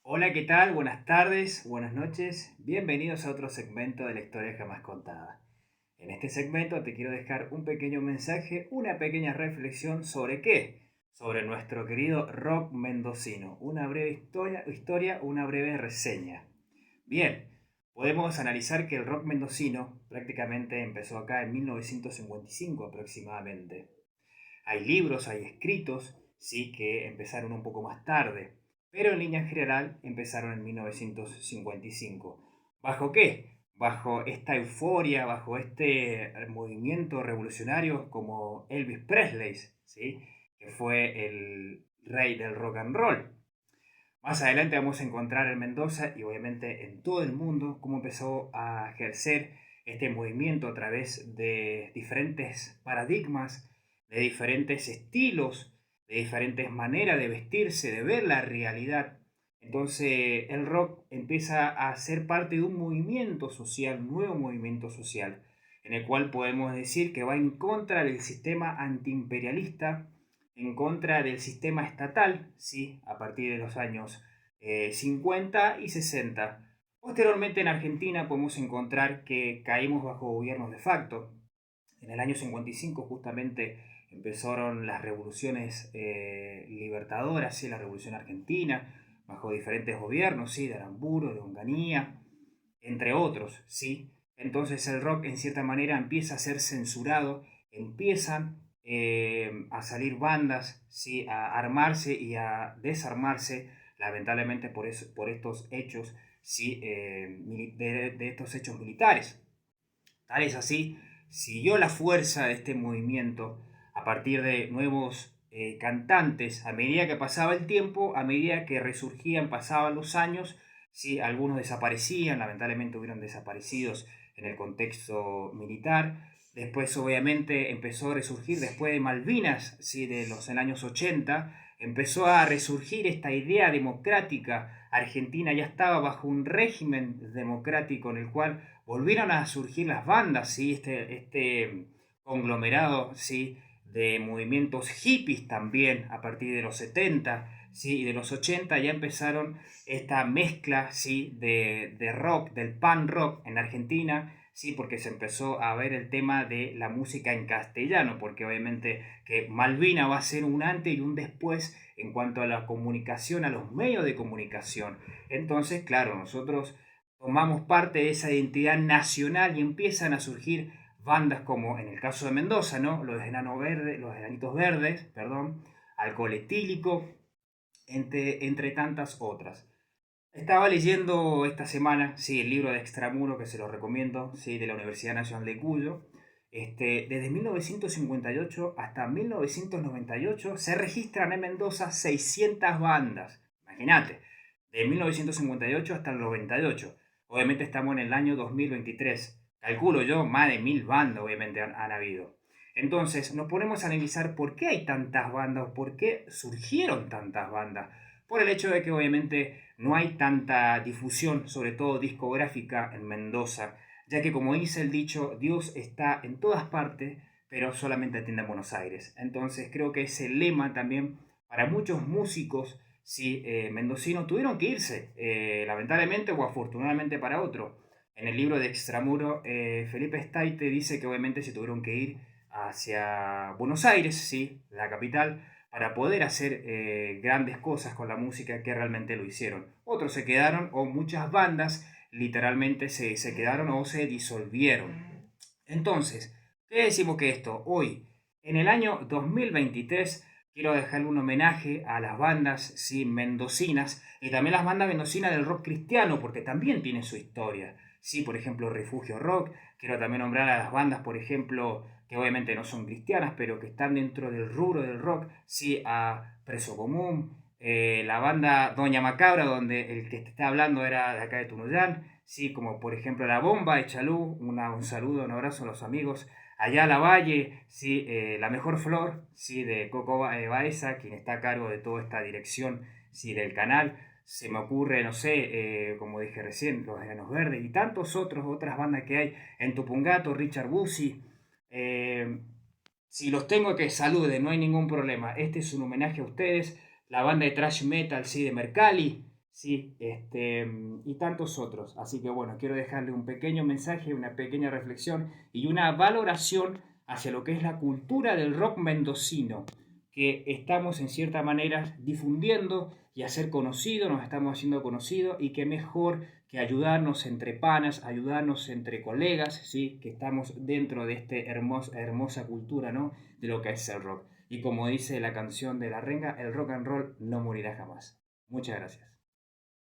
Hola, ¿qué tal? Buenas tardes, buenas noches. Bienvenidos a otro segmento de la historia jamás contada. En este segmento te quiero dejar un pequeño mensaje, una pequeña reflexión sobre qué, sobre nuestro querido rock mendocino. Una breve historia, una breve reseña. Bien, podemos analizar que el rock mendocino prácticamente empezó acá en 1955 aproximadamente. Hay libros, hay escritos, sí, que empezaron un poco más tarde, pero en línea general empezaron en 1955. ¿Bajo qué? Bajo esta euforia, bajo este movimiento revolucionario como Elvis Presley, ¿sí? Que fue el rey del rock and roll. Más adelante vamos a encontrar en Mendoza y obviamente en todo el mundo cómo empezó a ejercer este movimiento a través de diferentes paradigmas, de diferentes estilos, de diferentes maneras de vestirse, de ver la realidad. Entonces el rock empieza a ser parte de un movimiento social, un nuevo movimiento social, en el cual podemos decir que va en contra del sistema antiimperialista, en contra del sistema estatal, ¿sí? A partir de los años 50 y 60. Posteriormente en Argentina podemos encontrar que caímos bajo gobiernos de facto. En el año 55 justamente empezaron las revoluciones libertadoras, ¿sí? La revolución argentina, bajo diferentes gobiernos, ¿sí? De Aramburu, de Onganía, entre otros, ¿sí? Entonces el rock en cierta manera empieza a ser censurado, empiezan a salir bandas, ¿sí? A armarse y a desarmarse, lamentablemente por estos hechos, ¿sí? De estos hechos militares. Tal es así, siguió la fuerza de este movimiento a partir de nuevos cantantes. A medida que pasaba el tiempo, a medida que resurgían, pasaban los años, ¿sí? Algunos desaparecían, lamentablemente hubieron desaparecidos en el contexto militar. Después, obviamente, empezó a resurgir después de Malvinas, ¿sí? De los años 80, empezó a resurgir esta idea democrática. Argentina ya estaba bajo un régimen democrático en el cual volvieron a surgir las bandas, ¿sí? Este conglomerado, ¿sí? De movimientos hippies también a partir de los 70, ¿sí? Y de los 80 ya empezaron esta mezcla, ¿sí? De rock, del pan rock en Argentina, ¿sí? Porque se empezó a ver el tema de la música en castellano, porque obviamente que Malvina va a ser un antes y un después en cuanto a la comunicación, a los medios de comunicación. Entonces, claro, nosotros tomamos parte de esa identidad nacional y empiezan a surgir bandas como en el caso de Mendoza, ¿no? Los Enanitos Verdes, perdón, Alcohol Etílico, entre tantas otras. Estaba leyendo esta semana, sí, el libro de Extramuro, que se lo recomiendo, sí, de la Universidad Nacional de Cuyo. Desde 1958 hasta 1998 se registran en Mendoza 600 bandas. Imagínate, de 1958 hasta el 98. Obviamente estamos en el año 2023. Calculo yo, más de 1000 bandas obviamente han habido. Entonces nos ponemos a analizar por qué hay tantas bandas, por qué surgieron tantas bandas. Por el hecho de que obviamente no hay tanta difusión, sobre todo discográfica, en Mendoza, ya que como dice el dicho, Dios está en todas partes, pero solamente atiende a Buenos Aires. Entonces creo que ese lema también para muchos músicos, sí, mendocinos tuvieron que irse, lamentablemente o afortunadamente para otro. En el libro de Extramuro, Felipe Staite dice que obviamente se tuvieron que ir hacia Buenos Aires, sí, la capital, para poder hacer grandes cosas con la música que realmente lo hicieron. Otros se quedaron o muchas bandas literalmente se quedaron o se disolvieron. Entonces, ¿qué decimos que esto? Hoy, en el año 2023, quiero dejarle un homenaje a las bandas, sí, mendocinas y también las bandas mendocinas del rock cristiano, porque también tienen su historia. Sí, por ejemplo, Refugio Rock. Quiero también nombrar a las bandas, por ejemplo, que obviamente no son cristianas, pero que están dentro del rubro del rock. Sí, a Preso Común, la banda Doña Macabra, donde el que te está hablando era de acá de Tunuyán. Sí, como por ejemplo La Bomba de Chalú. Un saludo, un abrazo a los amigos. Allá a La Valle, sí, La Mejor Flor, sí, de Coco Baeza, quien está a cargo de toda esta dirección, sí, del canal. Se me ocurre, no sé, como dije recién, Los Enanos Verdes y tantos otras bandas que hay en Tupungato, Richard Bussi. Eh, si los tengo que saluden, no hay ningún problema. Este es un homenaje a ustedes, la banda de thrash metal, sí, de Mercalli, Sí, y tantos otros. Así que bueno, quiero dejarle un pequeño mensaje, una pequeña reflexión y una valoración hacia lo que es la cultura del rock mendocino, que estamos en cierta manera difundiendo y hacer conocido, nos estamos haciendo conocidos y que mejor que ayudarnos entre panas, ayudarnos entre colegas, ¿sí? Que estamos dentro de esta hermosa cultura, ¿no? De lo que es el rock. Y como dice la canción de La Renga, el rock and roll no morirá jamás. Muchas gracias.